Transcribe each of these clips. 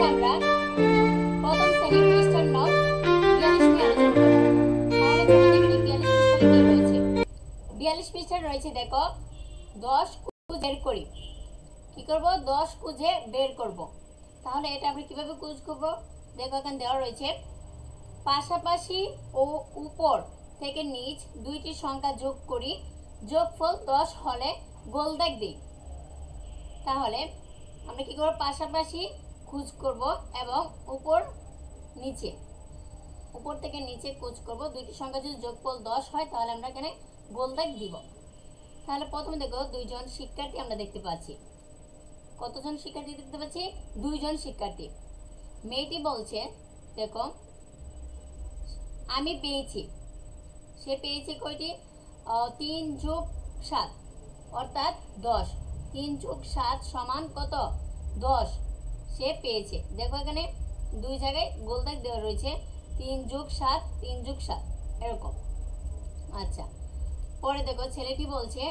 আমরা প্রথম শ্রেণীর পৃষ্ঠার নং 42 নিয়ে আলোচনা করব। তাহলে চলো দেখে নিই 42 পৃষ্ঠায় কি রয়েছে। 42 পৃষ্ঠায় রয়েছে দেখো 10 খুঁজে বের করি। কি করব? 10 খুঁজে বের করব। তাহলে এটা আমরা কিভাবে খুঁজ করব? দেখো এখানে দেওয়া রয়েছে পাশাপাশি ও উপর থেকে নিচ দুইটি সংখ্যা যোগ করি, যোগফল 10 হলে গোল দাগ দিই। তাহলে আমরা কি করব? পাশাপাশি খুঁজ করব এবং উপর নিচে, উপর থেকে নিচে খুঁজ করব। দুইটি সংখ্যা যদি যোগফল 10 হয় তাহলে আমরা এখানে গোল দাগ দিব। তাহলে প্রথমে দেখো দুইজন শিক্ষার্থী আমরা দেখতে পাচ্ছি। কতজন শিক্ষার্থী দেখতে পাচ্ছি? দুইজন শিক্ষার্থী। মেয়েটি বলছে দেখো আমি পেয়েছি, সে পেয়েছে কয়টি? 3 যোগ 7 অর্থাৎ 10। 3 যোগ 7 সমান কত? 10 সে পেয়েছে। দেখো এখানে দুই জায়গায় গোল দাগ দেওয়া রয়েছে 3 যোগ 7 3 যোগ 7 এরকম। আচ্ছা, পরে দেখো ছেলেটি বলছে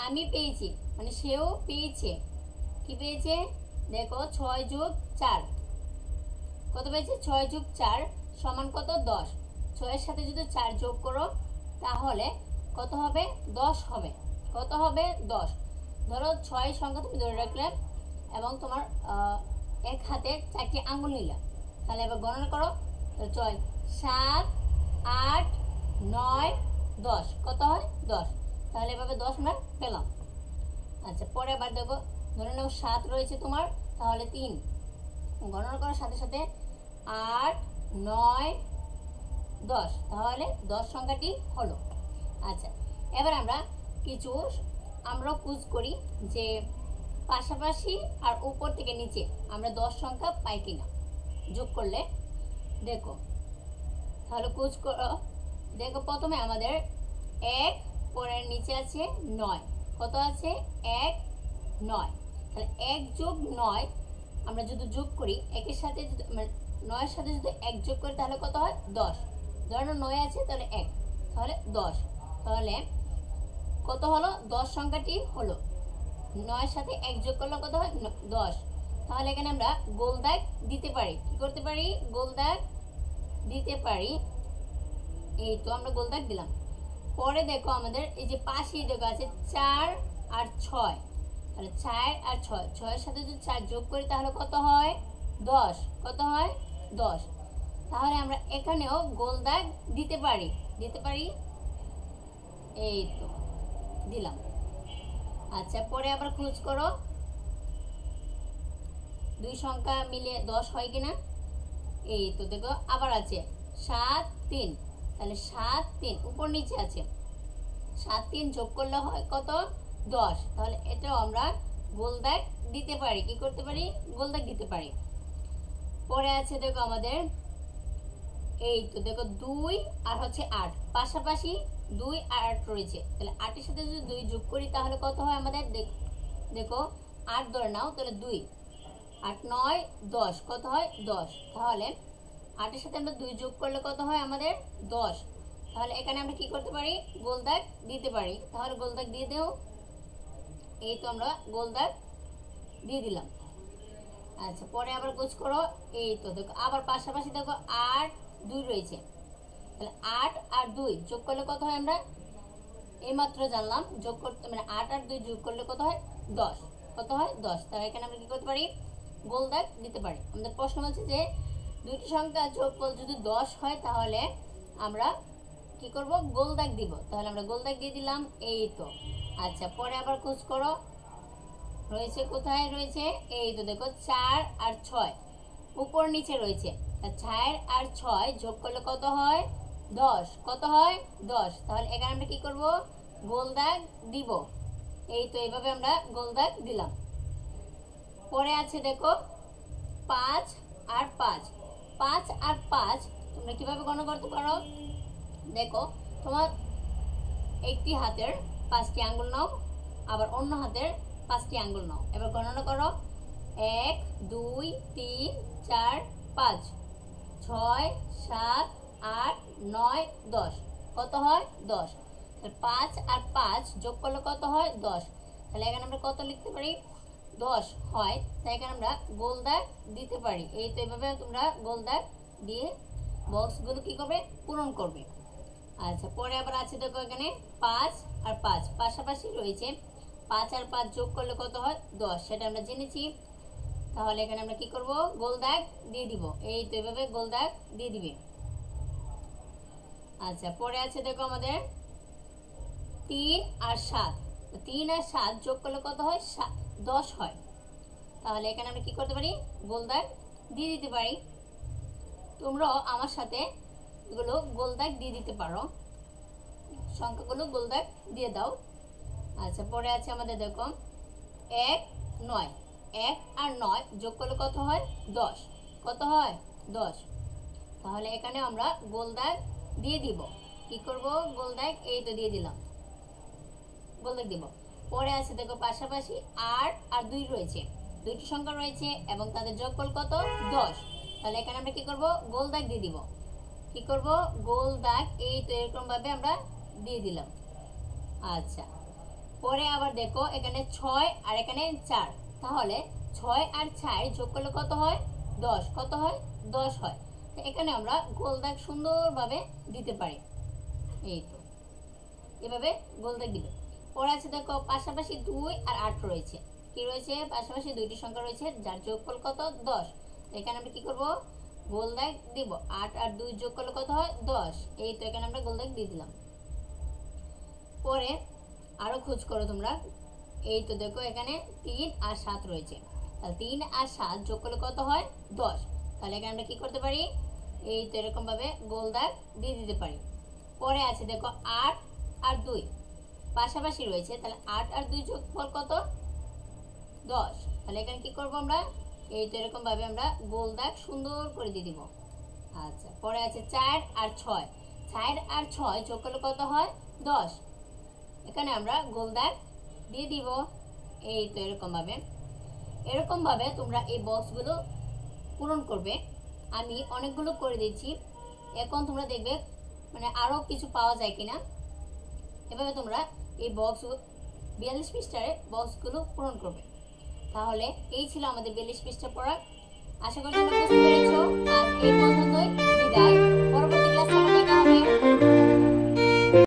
আমি পেয়েছি, মানে সেও পেয়েছে। কি পেয়েছে? দেখো 6 যোগ 4 কত পেয়েছে? 6 যোগ 4 সমান কত? 10। 6 এর সাথে যদি 4 যোগ করো তাহলে কত হবে? 10 হবে। কত হবে? 10। ধরো 6 সংখ্যা তুমি ধরে রাখলে এবং তোমার এক হাতে 4টি আঙ্গুল নিলাম। তাহলে এবার গণনা করো। 6 7 8 9 10 কত হয়? 10। তাহলে এভাবে 10 আমরা পেলাম। আচ্ছা, পরে আবার দেখো ধরে নাও 7 রয়েছে তোমার, তাহলে 3 গণনা করার সাথে সাথে 8 9 10, তাহলে 10 সংখ্যাটি হলো। আচ্ছা, এবার আমরা কিছু খুঁজ করি যে পাশাপাশি আর উপর থেকে নিচে আমরা 10 সংখ্যা পাই কিনা যোগ করলে। দেখো তাহলে খুঁজ করো। দেখো প্রথমে আমাদের 1, পরের নিচে আছে 9। কত আছে? 1 9। তাহলে 1 যোগ 9 আমরা যদি যোগ করি, 1 এর সাথে যদি 9 এর সাথে যদি 1 যোগ করি তাহলে কত হয়? 10। ধরো 9 আছে তাহলে 1, তাহলে 10। তাহলে কত হলো? 10 সংখ্যাটি হলো। 9 এর সাথে 1 যোগ করলে কত হয়? 10। তাহলে এখানে আমরা গোল দাগ দিতে পারি। কি করতে পারি? গোল দাগ দিতে পারি। এই তো আমরা গোল দাগ দিলাম। পরে দেখো আমাদের এই যে পাশেই দেখো আছে 4 আর 6। তাহলে 4 আর 6, 6 এর সাথে যদি 4 যোগ করি তাহলে কত হয়? 10। কত হয়? 10। তাহলে আমরা এখানেও গোল দাগ দিতে পারি। এই তো দিলাম। আচ্ছা, পরে আবার খোঁজ করো দুই সংখ্যা মিলে 10 হয় কিনা। এই তো দেখো আবার আছে 7 3। তাহলে 7 3 উপর নিচে আছে, 7 3 যোগ করলে হয় কত? 10। তাহলে এটাও আমরা গোল দাগ দিতে পারি। কি করতে পারি? গোল দাগ দিতে পারি। পরে আছে দেখো আমাদের এই তো দেখো 2 আর হচ্ছে 8, পাশাপাশি 2 আর 8 রয়েছে। তাহলে 8 এর সাথে যদি 2 যোগ করি তাহলে কত হয় আমাদের? দেখো 8 ধরে নাও, তাহলে 2 8 9 10 কত হয়? 10। তাহলে 8 এর সাথে আমরা 2 যোগ করলে কত হয় আমাদের? 10। তাহলে এখানে আমরা কি করতে পারি? গোল দাগ দিতে পারি। তাহলে গোল দাগ দিয়ে দেও। এই তো আমরা গোল দাগ দিয়ে দিলাম। আচ্ছা, পরে আবার গোছ করো। এই তো দেখো আবার পাশাপাশি দেখো 8 2 রয়েছে। তাহলে 8 আর 2 যোগ করলে কত হয়? আমরা এইমাত্র জানলাম যোগ করতে, মানে 8 আর 2 যোগ করলে কত হয়? 10। কত হয়? 10। তাহলে এখানে আমরা কি করতে পারি? গোল দাগ দিতে পারি। আমাদের প্রশ্ন বলছে যে দুইটি সংখ্যা যোগফল যদি 10 হয় তাহলে আমরা কি করব? গোল দাগ দিব। তাহলে আমরা গোল দাগ দিয়ে দিলাম। এই তো। আচ্ছা, পরে আবার খোঁজ করো রয়েছে কোথায় রয়েছে? এই তো দেখো 4 আর 6 উপর নিচে রয়েছে। 4 আর 6 যোগ করলে কত হয়? 10। কত হয়? 10। তাহলে এখানে আমরা কি করব? গোল দাগ দিব। এই তো এইভাবে আমরা গোল দাগ দিলাম। পরে আছে দেখো 5 আর 5। 5 আর 5 তোমরা কিভাবে গণনা করতে পারো? দেখো তোমার একটি হাতের 5টি আঙ্গুল নাও, আবার অন্য হাতের 5টি আঙ্গুল নাও। এবার গণনা করো। 1 2 3 4 5 6 7 8 9 10 কত হয়? 10। তাহলে 5 আর 5 যোগ করলে কত হয়? 10। তাহলে এখানে আমরা কত লিখতে পারি? 10 হয়, তাই এখানে আমরা গোল দাগ দিতে পারি। এই তো এভাবে তোমরা গোল দাগ দিয়ে বক্সগুলো কি করবে, পূরণ করবে। আচ্ছা, পরে আবার আছে দেখো এখানে 5 আর 5 পাশাপাশি রয়েছে। 5 আর 5 যোগ করলে কত হয়, 10, সেটা আমরা জেনেছি। তাহলে এখানে আমরা কি করব, গোল দাগ দিয়ে দিব। এই তো এভাবে গোল দাগ দিয়ে দিবে। আচ্ছা, পরে আছে দেখো আমাদের 3 আর 7। 3 আর 7 যোগ করলে কত হয়, 10 হয়। তাহলে এখানে আমরা কি করতে পারি, গোল দাগ দিয়ে দিতে পারি। তোমরাও আমার সাথে এগুলো গোল দাগ দিয়ে দিতে পারো, সংখ্যাগুলো গোল দাগ দিয়ে দাও। আচ্ছা, পরে আছে আমাদের দেখো 1 9। 1 আর 9 যোগ করলে কত হয়, 10। কত হয়, 10। তাহলে এখানে আমরা গোল দাগ দিয়ে দিব। কি করব, গোল দাগ এই তো দিয়ে দিলাম, গোল দাগ দিব। পরে আছে দেখো পাশাপাশি 8 আর 2 রয়েছে, দুইটি সংখ্যা রয়েছে এবং তাদের যোগফল কত, 10। তাহলে এখানে আমরা কি করব, গোল দাগ দিয়ে দিব। কি করব, গোল দাগ এই তো এরকম ভাবে আমরা দিয়ে দিলাম। আচ্ছা, পরে আবার দেখো এখানে 6 আর এখানে 4। তাহলে 6 আর 4 যোগ করলে কত হয়, 10। কত হয়, 10 হয়। তো এখানে আমরা গোল দাগ সুন্দরভাবে দিতে পারি। এই তো এভাবে গোল দাগ দিবে। পরে আছে দেখো পাশাপাশি 2 আর 8 রয়েছে। কি রয়েছে, পাশাপাশি দুইটি সংখ্যা রয়েছে যার যোগফল কত, 10। এখানে আমরা কি করব, গোল দাগ দিব। 8 আর 2 যোগ করলে কত হয়, 10। এই তো এখানে আমরা গোল দাগ দিয়ে দিলাম। পরে আরো খোঁজ করো তোমরা। এই তো দেখো এখানে 3 আর 7 রয়েছে। তাহলে 3 আর 7 যোগ করলে কত হয়, 10। তাহলে এখানে আমরা কি করতে পারি, এই তো এরকম ভাবে গোল দাগ দিয়ে দিতে পারি। পরে আছে দেখো 8 আর 2 পাশাপাশি রয়েছে। তাহলে 8 আর 2 যোগফল কত, 10। তাহলে এখানে কি করব আমরা, এই তো এরকম ভাবে আমরা গোল দাগ সুন্দর করে দিয়ে দিব। আচ্ছা, পরে আছে 4 আর 6। 4 আর 6 যোগ করলে কত হয়, 10। এখানে আমরা গোল দাগ দিয়ে দিব। এই তো এরকম ভাবে তোমরা এই বক্সগুলো পূরণ করবে। আমি অনেকগুলো করে দিচ্ছি, এখন তোমরা দেখবে মানে আরো কিছু পাওয়া যায় কিনা। এভাবে তোমরা এই বক্স 42 পৃষ্ঠার বক্সগুলো পূরণ করবে। তাহলে এই ছিল আমাদের 42 পৃষ্ঠা পড়া। আশা করি তোমরা বুঝতে পেরেছো। আজ এই পর্যন্তই, বিদায়।